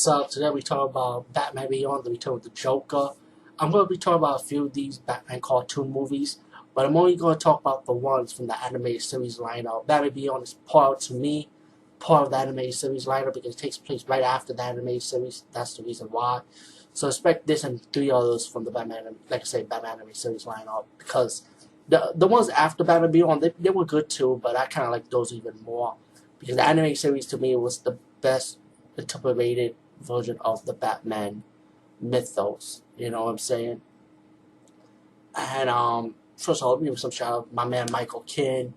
what's up? Today we talk about Batman Beyond, then we talk about the Joker. I'm going to be talking about a few of these Batman cartoon movies, but I'm only going to talk about the ones from the animated series lineup. Batman Beyond is to me, part of the animated series lineup because it takes place right after the animated series. That's the reason why. So expect this and three others from the Batman, like I say, Batman animated series lineup because the ones after Batman Beyond, they were good too, but I kind of like those even more because the animated series to me was the best interpreted version of the Batman mythos. You know what I'm saying? And first of all, let me give some shout out my man Michael Kin.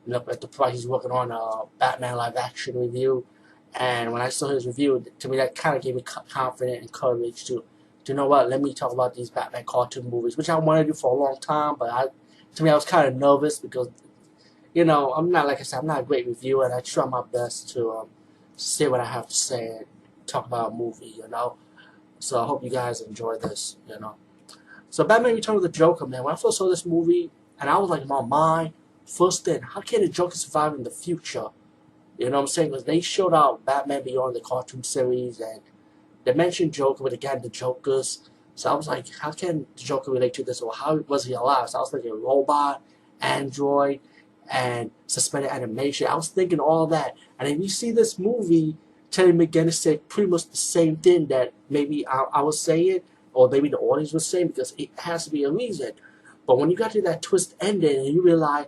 Look at the price he's working on a Batman live action review. And when I saw his review, to me that kind of gave me confidence and courage to you know what, let me talk about these Batman cartoon movies, which I wanted to do for a long time, but I was kind of nervous because I'm not, like I said, I'm not a great reviewer, and I try my best to say what I have to say and talk about a movie. So I hope you guys enjoy this. So Batman Return of the Joker, man. When I first saw this movie, and I was like in my mind, first thing, how can the Joker survive in the future? You know what I'm saying? Because they showed out Batman Beyond the cartoon series, and they mentioned Joker, but again, the Jokers. So I was like, how can the Joker relate to this, or how was he alive? So I was thinking robot, android, and suspended animation. I was thinking all that. And if you see this movie, Terry McGinnis said pretty much the same thing that maybe I was saying, or maybe the audience was saying, because it has to be a reason. But when you got to that twist ending, and you realize,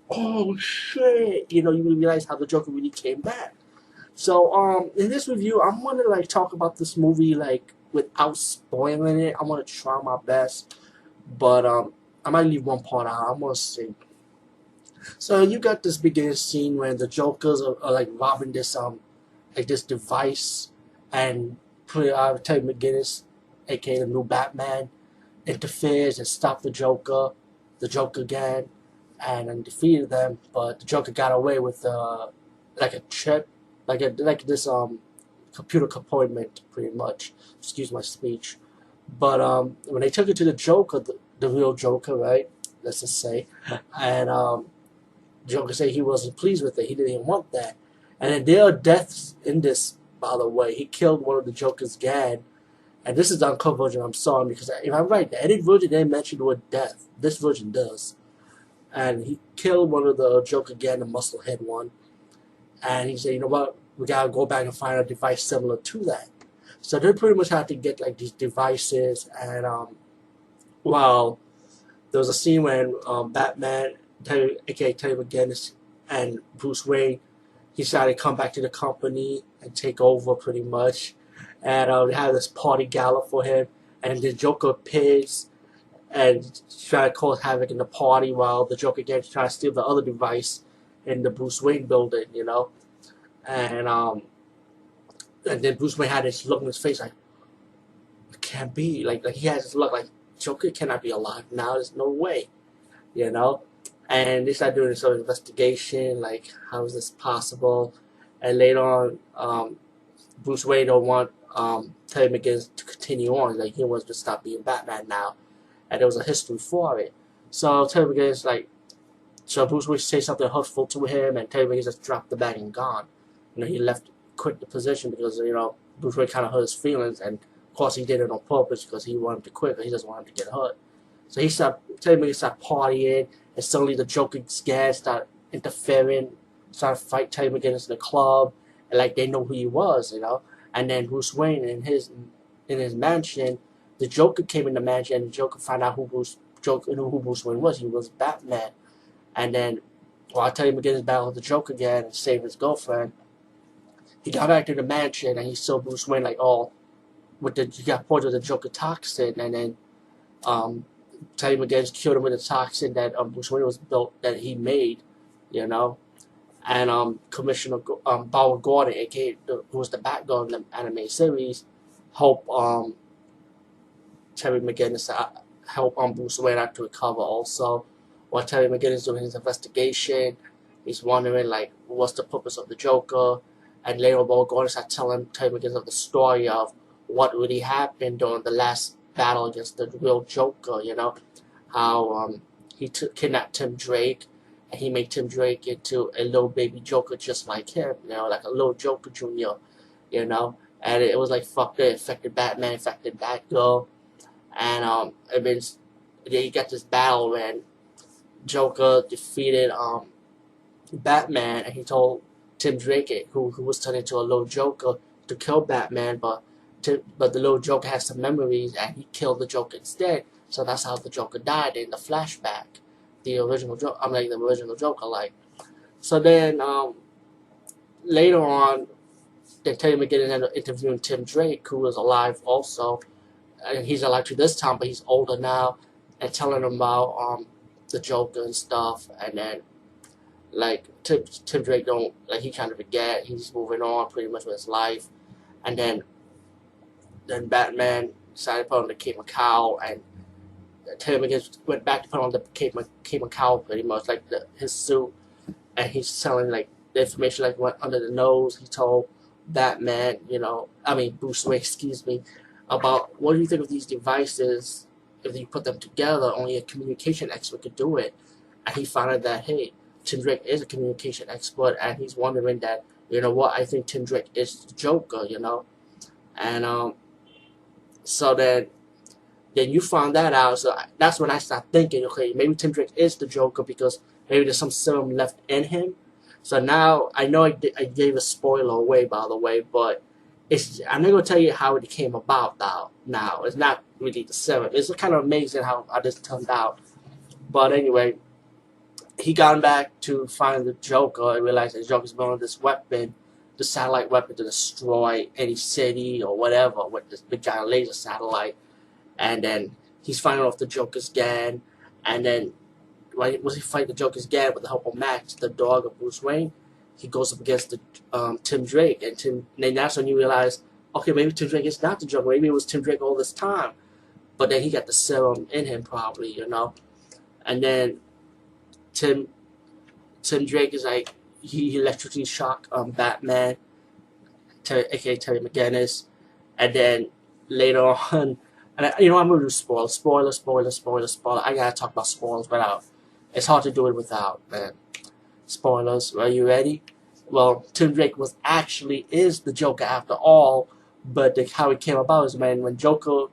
oh shit, you realize how the Joker really came back. So in this review, I'm gonna talk about this movie without spoiling it. I'm gonna try my best, but I might leave one part out. I'm gonna see. So you got this beginning scene where the Jokers are robbing this device, and Terry McGinnis, aka the new Batman, interferes and stopped the Joker again, and then defeated them. But the Joker got away with a chip, like this computer compartment, pretty much. Excuse my speech. But when they took it to the Joker, the real Joker, right? Let's just say, and Joker said he wasn't pleased with it. He didn't even want that. And then there are deaths in this, by the way. He killed one of the Joker's gang. And this is the uncut version, I'm sorry, because if I'm right, the edit version didn't mention the word death. This version does. And he killed one of the Joker gang, the muscle-head one. And he said, you know what, we gotta go back and find a device similar to that. So they pretty much had to get these devices. And well, there was a scene when Batman, aka Terry McGinnis, and Bruce Wayne, he decided to come back to the company and take over pretty much. And they had this party gala for him, and the Joker appears and try to cause havoc in the party while the Joker again try to steal the other device in the Bruce Wayne building. And then Bruce Wayne had this look on his face like, it can't be, like he has this look like Joker cannot be alive now. There's no way. And they started doing some investigation, like how is this possible? And later on, Bruce Wayne don't want Terry McGinnis to continue on. Like he wants to stop being Batman now, and there was a history for it. So Terry McGinnis so Bruce Wayne say something hurtful to him, and Terry McGinnis just dropped the bag and gone. He quit the position because Bruce Wayne kind of hurt his feelings, and of course he did it on purpose because he wanted to quit, because he doesn't want him to get hurt. So Terry McGinnis started partying, and suddenly the Joker's gang started interfering, started fight Terry McGinnis in the club, and they know who he was. And then Bruce Wayne in his mansion, the Joker came in the mansion, and the Joker found out who Bruce Wayne was. He was Batman. And then while Terry McGinnis battled the Joker again and saved his girlfriend, he got back to the mansion and he saw Bruce Wayne he got poisoned with the Joker toxin, and then Terry McGinnis killed him with the toxin that Bruce Wayne that he made. And Commissioner Bauer Gordon, aka who was the Batgirl in the anime series, helped Terry McGinnis help Bruce Wayne out to recover also. While Terry McGinnis is doing his investigation, he's wondering what's the purpose of the Joker. And later Bauer Gordon started telling Terry McGinnis of the story of what really happened during the last battle against the real Joker. How he kidnapped Tim Drake, and he made Tim Drake into a little baby Joker just like him, like a little Joker Jr., and it was like fucked. It affected Batman, affected Batgirl, and it means then you get this battle when Joker defeated Batman, and he told Tim Drake, who was turned into a little Joker, to kill Batman, but the little Joker has some memories, and he killed the Joker instead. So that's how the Joker died in the flashback. The original Joker, the original Joker, like. So then later on, then Terry McGinnis ended up interviewing Tim Drake, who was alive also, and he's alive to this time, but he's older now, and telling him about the Joker and stuff, and then like Tim Drake don't like he kind of forget. He's moving on pretty much with his life, and then Batman decided to put on the cape and cowl, and Tim McGinnis went back to put on the cape and cowl pretty much like his suit, and he's telling like the information like went under the nose. He told Batman, Bruce Wayne, excuse me, about what do you think of these devices if you put them together? Only a communication expert could do it, and he found out that hey. Tim Drake is a communication expert, and he's wondering that, I think Tim Drake is the Joker, and so then you found that out, so that's when I start thinking, okay, maybe Tim Drake is the Joker because maybe there's some serum left in him. So now, I know I gave a spoiler away, by the way, but I'm not going to tell you how it came about now. It's not really the serum. It's kind of amazing how this turned out. But anyway, he gone back to find the Joker and realized that the Joker's building this weapon, the satellite weapon to destroy any city or whatever with this big giant laser satellite. And then he's fighting off the Joker's gang. And then once he fight the Joker's gang with the help of Max, the dog of Bruce Wayne, he goes up against the Tim Drake. And then that's when you realize, okay, maybe Tim Drake is not the Joker. Maybe it was Tim Drake all this time. But then he got the serum in him probably, And then Tim Drake is like he electrically shocked Batman, aka Terry McGinnis, and then later on, and I'm gonna do spoiler. I gotta talk about spoilers without. It's hard to do it without, man. Spoilers. Are you ready? Well, Tim Drake is the Joker after all, but how it came about is when Joker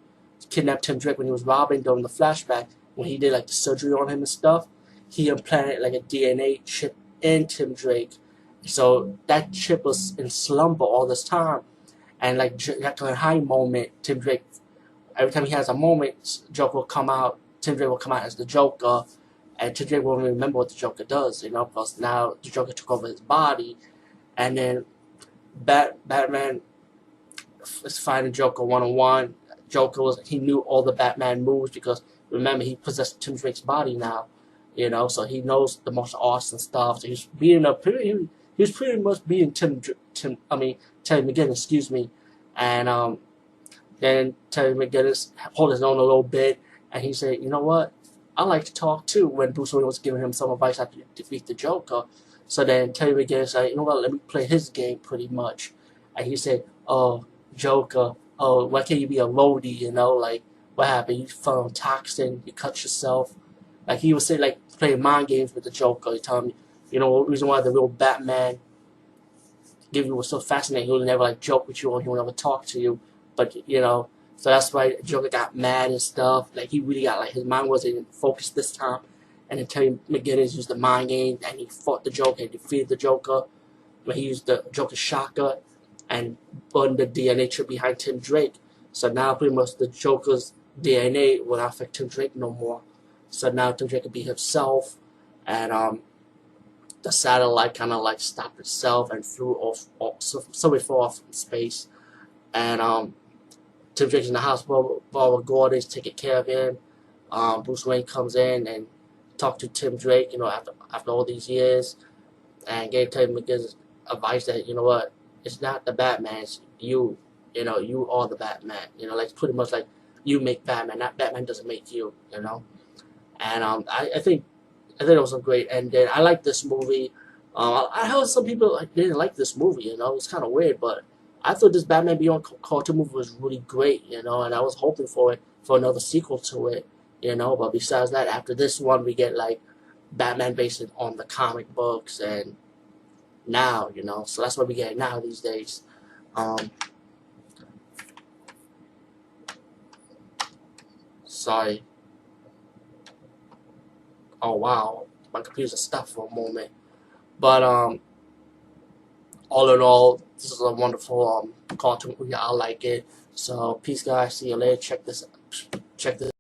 kidnapped Tim Drake when he was robbing during the flashback, when he did like the surgery on him and stuff. He implanted like a DNA chip in Tim Drake. So that chip was in slumber all this time. And like after a high moment, Tim Drake, every time he has a moment, Joker will come out, Tim Drake will come out as the Joker, and Tim Drake won't remember what the Joker does, because now the Joker took over his body. And then Batman is fighting Joker one-on-one. He knew all the Batman moves because remember he possessed Tim Drake's body now. So he knows the martial arts and stuff. So he was pretty much being Terry McGinnis, excuse me. And then Terry McGinnis hold his own a little bit, and he said, you know what? I like to talk too. When Bruce Wayne was giving him some advice after to defeat the Joker, so then Terry McGinnis said, you know what? Let me play his game pretty much. And he said, oh, Joker, oh, why can't you be a roadie? Like what happened? You fell on toxin, you cut yourself. Like he would say, like playing mind games with the Joker. He told me, the reason why the real Batman was so fascinating. He would never like joke with you or he would never talk to you. But so that's why Joker got mad and stuff. Like he really got like his mind wasn't focused this time. And then Terry McGinnis used the mind game and he fought the Joker and defeated the Joker. When he used the Joker's shotgun and burned the DNA chip behind Tim Drake. So now pretty much the Joker's DNA will not affect Tim Drake no more. So now Tim Drake could be himself, and the satellite kind of like stopped itself and flew off, so it flew off in space. And Tim Drake's in the hospital, Barbara Gordon's taking care of him. Bruce Wayne comes in and talks to Tim Drake, after all these years, and gave Terry McGinnis advice that, what, it's not the Batman, it's you. You are the Batman. Like pretty much like you make Batman, not Batman doesn't make you. And I think it was a great ending. I like this movie. I heard some people didn't like this movie. It's kind of weird, but I thought this Batman Beyond cartoon movie was really great. And I was hoping for another sequel to it. But besides that, after this one, we get like Batman based on the comic books and now. So that's what we get now these days. Sorry. Oh wow, my computer's stuck for a moment. But all in all, this is a wonderful cartoon movie. I like it. So peace, guys. See you later. Check this.